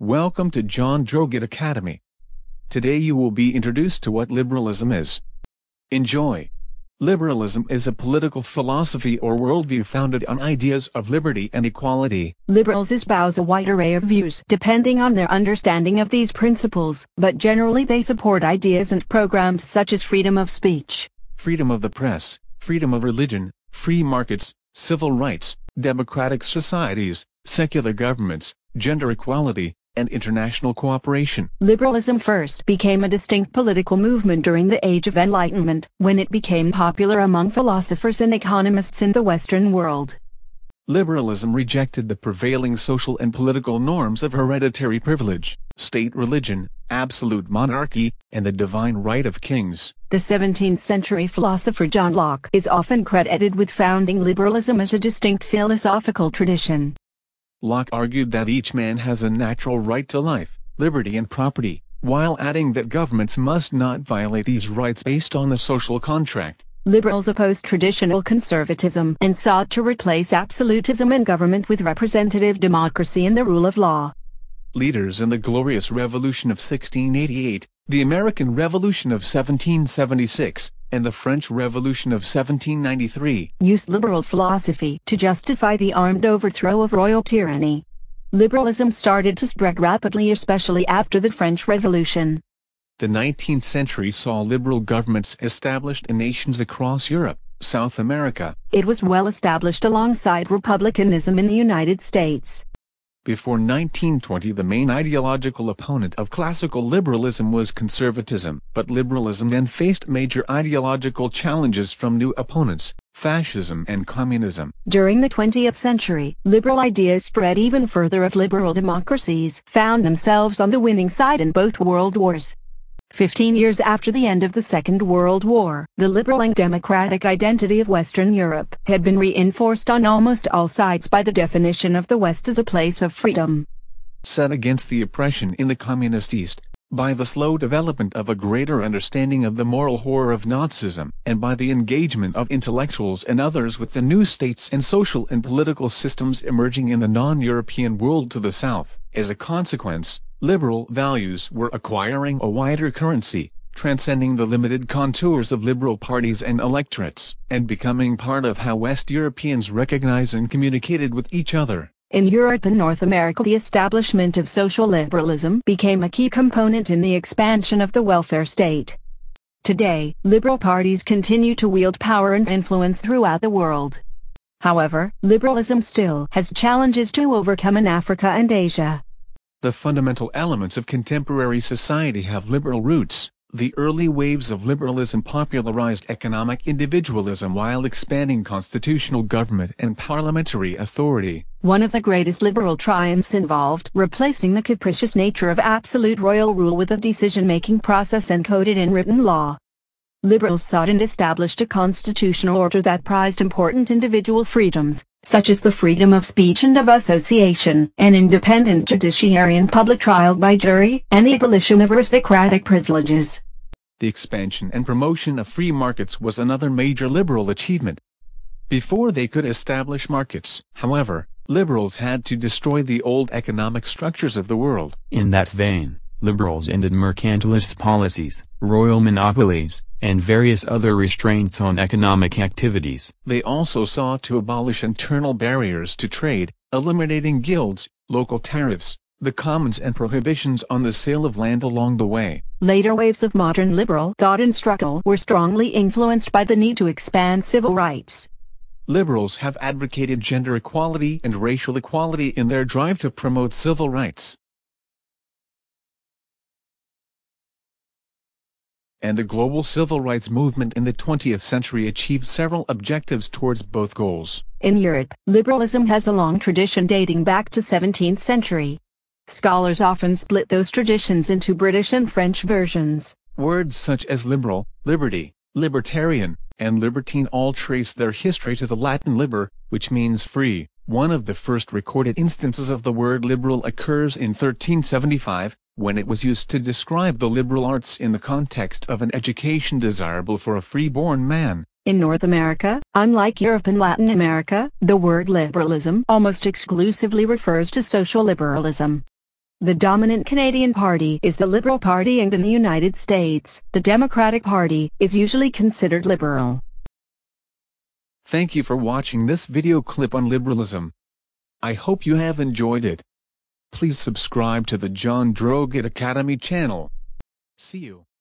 Welcome to John Locke Academy. Today you will be introduced to what liberalism is. Enjoy. Liberalism is a political philosophy or worldview founded on ideas of liberty and equality. Liberals espouse a wide array of views depending on their understanding of these principles, but generally they support ideas and programs such as freedom of speech, Freedom of the press, freedom of religion, free markets, civil rights, democratic societies, secular governments, gender equality, and international cooperation. Liberalism first became a distinct political movement during the Age of Enlightenment, when it became popular among philosophers and economists in the Western world. Liberalism rejected the prevailing social and political norms of hereditary privilege, state religion, absolute monarchy, and the divine right of kings. The 17th century philosopher John Locke is often credited with founding liberalism as a distinct philosophical tradition. Locke argued that each man has a natural right to life, liberty and property, while adding that governments must not violate these rights based on the social contract. Liberals opposed traditional conservatism and sought to replace absolutism in government with representative democracy and the rule of law. Leaders in the Glorious Revolution of 1688, the American Revolution of 1776, and the French Revolution of 1793 used liberal philosophy to justify the armed overthrow of royal tyranny. Liberalism started to spread rapidly, especially after the French Revolution. The 19th century saw liberal governments established in nations across Europe, South America. It was well established alongside republicanism in the United States. Before 1920, the main ideological opponent of classical liberalism was conservatism, but liberalism then faced major ideological challenges from new opponents, fascism and communism. During the 20th century, liberal ideas spread even further as liberal democracies found themselves on the winning side in both world wars. 15 years after the end of the Second World War, the liberal and democratic identity of Western Europe had been reinforced on almost all sides by the definition of the West as a place of freedom. Set against the oppression in the communist East, by the slow development of a greater understanding of the moral horror of Nazism, and by the engagement of intellectuals and others with the new states and social and political systems emerging in the non-European world to the south. As a consequence, liberal values were acquiring a wider currency, transcending the limited contours of liberal parties and electorates, and becoming part of how West Europeans recognized and communicated with each other. In Europe and North America, the establishment of social liberalism became a key component in the expansion of the welfare state. Today, liberal parties continue to wield power and influence throughout the world. However, liberalism still has challenges to overcome in Africa and Asia. The fundamental elements of contemporary society have liberal roots. The early waves of liberalism popularized economic individualism while expanding constitutional government and parliamentary authority. One of the greatest liberal triumphs involved replacing the capricious nature of absolute royal rule with a decision-making process encoded in written law. Liberals sought and established a constitutional order that prized important individual freedoms, such as the freedom of speech and of association, an independent judiciary and public trial by jury, and the abolition of aristocratic privileges. The expansion and promotion of free markets was another major liberal achievement. Before they could establish markets, however, liberals had to destroy the old economic structures of the world. In that vein, liberals ended mercantilist policies, royal monopolies, and various other restraints on economic activities. They also sought to abolish internal barriers to trade, eliminating guilds, local tariffs, the commons and prohibitions on the sale of land along the way. Later waves of modern liberal thought and struggle were strongly influenced by the need to expand civil rights. Liberals have advocated gender equality and racial equality in their drive to promote civil rights. And the global civil rights movement in the 20th century achieved several objectives towards both goals. In Europe, liberalism has a long tradition dating back to 17th century. Scholars often split those traditions into British and French versions. Words such as liberal, liberty, libertarian, and libertine all trace their history to the Latin liber, which means free. One of the first recorded instances of the word liberal occurs in 1375, when it was used to describe the liberal arts in the context of an education desirable for a free-born man. In North America, unlike Europe and Latin America, the word liberalism almost exclusively refers to social liberalism. The dominant Canadian party is the Liberal Party, and in the United States, the Democratic Party is usually considered liberal. Thank you for watching this video clip on liberalism. I hope you have enjoyed it. Please subscribe to the John Droget Academy channel. See you.